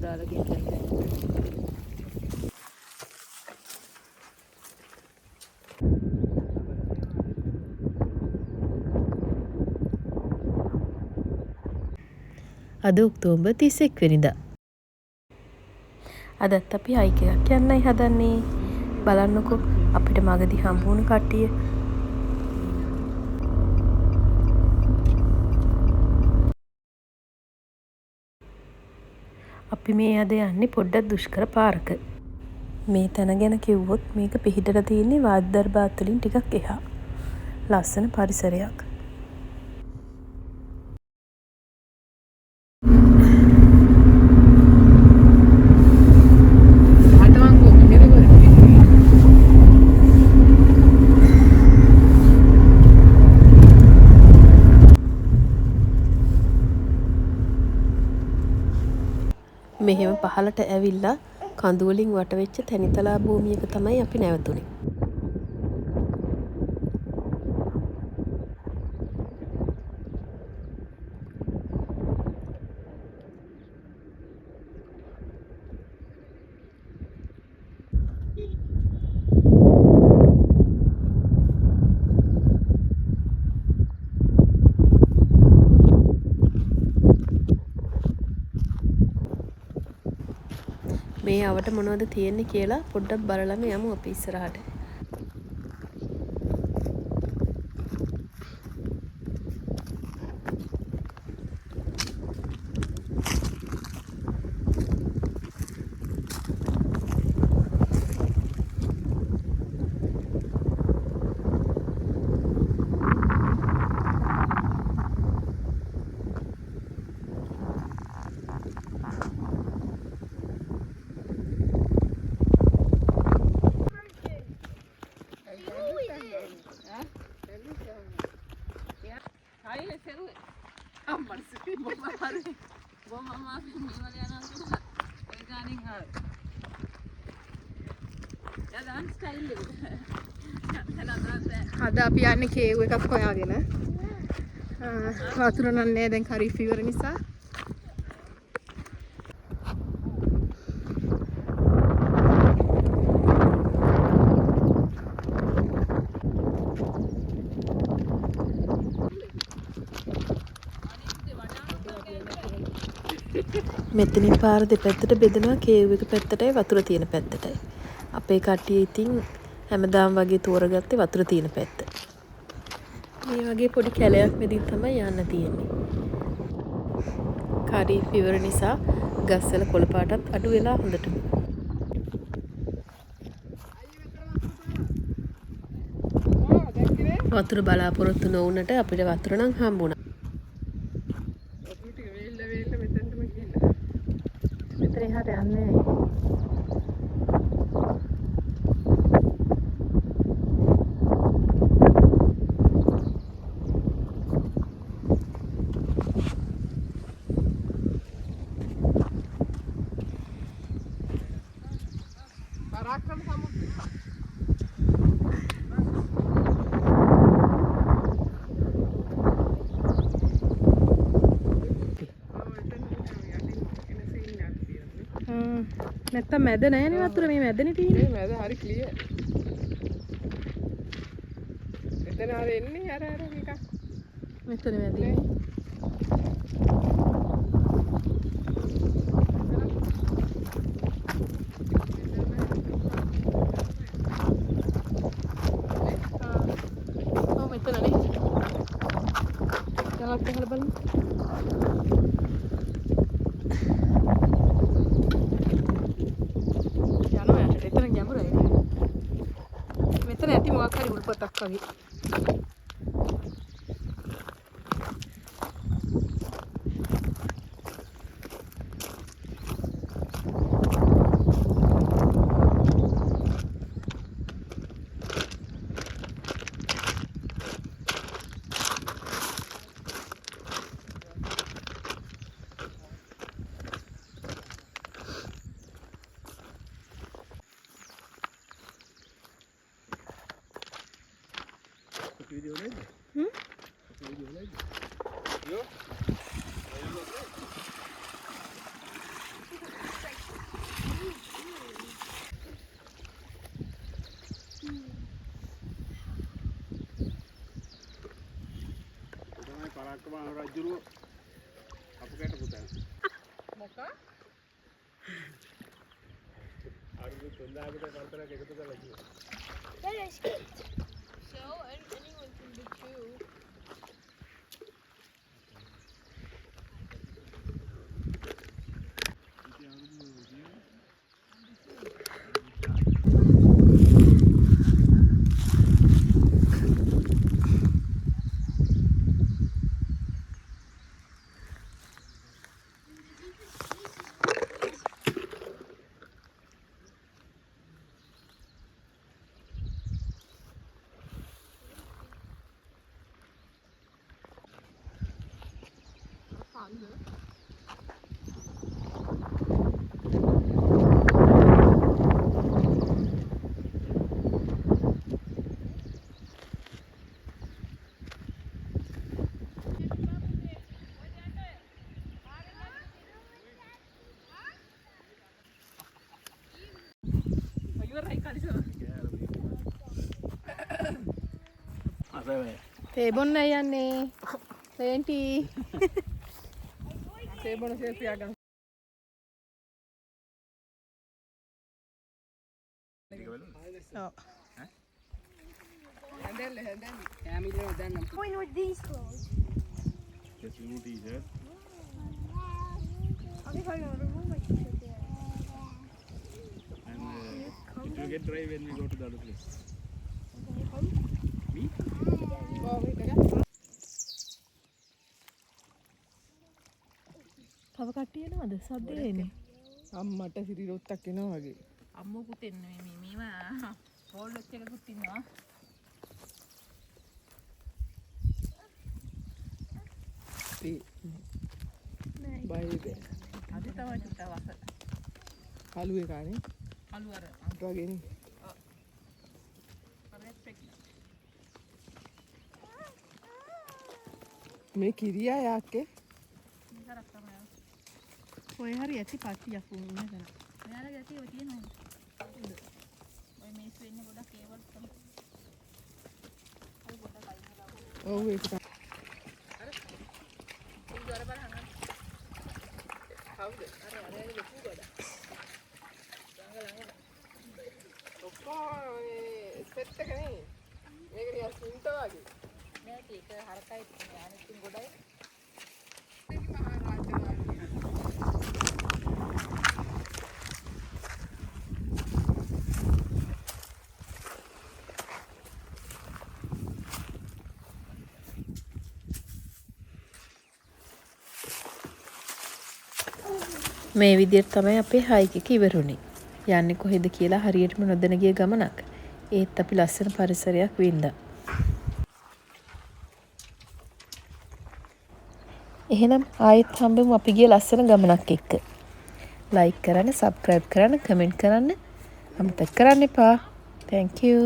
දාලා ගිහින් අද ඔක්තෝබර් 31 වෙනිදා. අදත් අපි හයික් එකක් යන්නයි හදන්නේ. බලන්නකෝ අපිට මගදී හම්බ වුණු කට්ටිය. අපි මේ අද යන්නේ පොඩ්ඩක් දුෂ්කර පාරක. මේ තැන ගැන කිව්වොත් මේක පිහිටලා තියෙන්නේ වාද්දර්බාත් වලින් ටිකක් එහා. ලස්සන පරිසරයක්. මෙහෙම පහලට ඇවිල්ලා කඳු වලින් වට වෙච්ච තැනිතලා භූමියක තමයි අපි නැවතුනේ. මේ අවට මොනවද තියෙන්නේ කියලා පොඩ්ඩක් බලලම යමු අපි ඉස්සරහට. අද අපි යන්නේ කේව් එකක් හොයාගෙන. වතුර නන්නේ දැන් ඛරීෆ් ඉවර නිසා. මෙතනින් පාර දෙපැත්තට බෙදනවා කේව් එක පැත්තටයි වතුර තියෙන පැත්තටයි. අපේ කට්ටිය ඉතින් හැමදාම වගේ තෝරගත්තේ වතුර තියෙන පැත්ත. මේ වගේ පොඩි කැලයක් මැදින් තමයි යන්න තියෙන්නේ. ඛරීෆ් ඉවර නිසා ගස්වල කොළ පාටත් අඩු වෙලා හොඳටම. වතුර බලාපොරොත්තු නොවුනට අපිට වතුර නම් හම්බුණා. මෙතන එහාට යන්නේ පරාක්‍රම සමුද්‍රය. නැත්තම් මැද නෑනේ වතුර මේ මැදනේ තියෙන්නේ. මේ මැද හරි ක්ලියර්. එතන ආර එන්නේ අර නිකන්. මෙතන මැදනේ. ඔව් මෙතනනේ. යලත් ගහලා බලන්න. මෙතන ඇති මොකක් හරි උල්පතක් වගේ. Video lagi? Video lagi? Yo? වර්තමාන රජුරුව අපු කැට පුතන. මොකක්? අරුදු 3000කට කල්පනාවක් එකතු කරලා කිව්වා. So anyone can be too. තේ බොන්න යන්නේ. ලේන්ටි. තේ බොන සේපියා ගන්න. ඔව්. හැන්දල්. කැමිලියෝ දැන් නම්. Going with these clothes. Just remove t-shirt. Okay, hold on. Remove my t-shirt there. And it will get dry when we go to the other place. Me? තව කට්ටිය එනවද? සද්ද එන්නේ. අම්මට සිරිරොත්තක් එනවා වගේ. අම්මකුත් එන්නේ මේවා හෝල්ඩ් එකකුත් ඉන්නවා. බයිද. අද තමයි චුට්ටක් වස. කළු එකනේ. අලු අර වගේනේ. මේ කිරියා යාක්කේ. ඉතරක් තමයි. ඔය හරි ඇති පට්ටියක් වුණ නේද? මෙයාලගේ ඇති ඔය තියෙනවා. ඔය මේස් වෙන්නේ ගොඩක් කේබල් තමයි. අර ගොඩක් අයිනලා. ඔව් ඒක තමයි. ඉතින් අර බලන්න. කවුද? අර ලොකු ගොඩ. ඔක්කොම මේ සෙට් එක නේ. මේක නිකන් සින්ත වගේ. නෑ ඒක හරකයි අනිත් ගොඩයි. මේක මහා රාජ්‍යවාදී. මේ විදිහට තමයි අපේ හයික් එක ඉවරුනේ. යන්නේ කොහෙද කියලා හරියටම නොදැන ගිය ගමනක්. ඒත් අපි ලස්සන පරිසරයක් වින්දා. එහෙනම් ආයෙත් හම්බෙමු අපි ගිය ලස්සන ගමනක් එක්ක. ලයික් කරන්න, සබ්ස්ක්‍රයිබ් කරන්න, කමෙන්ට් කරන්න අමතක කරන්න එපා. Thank you.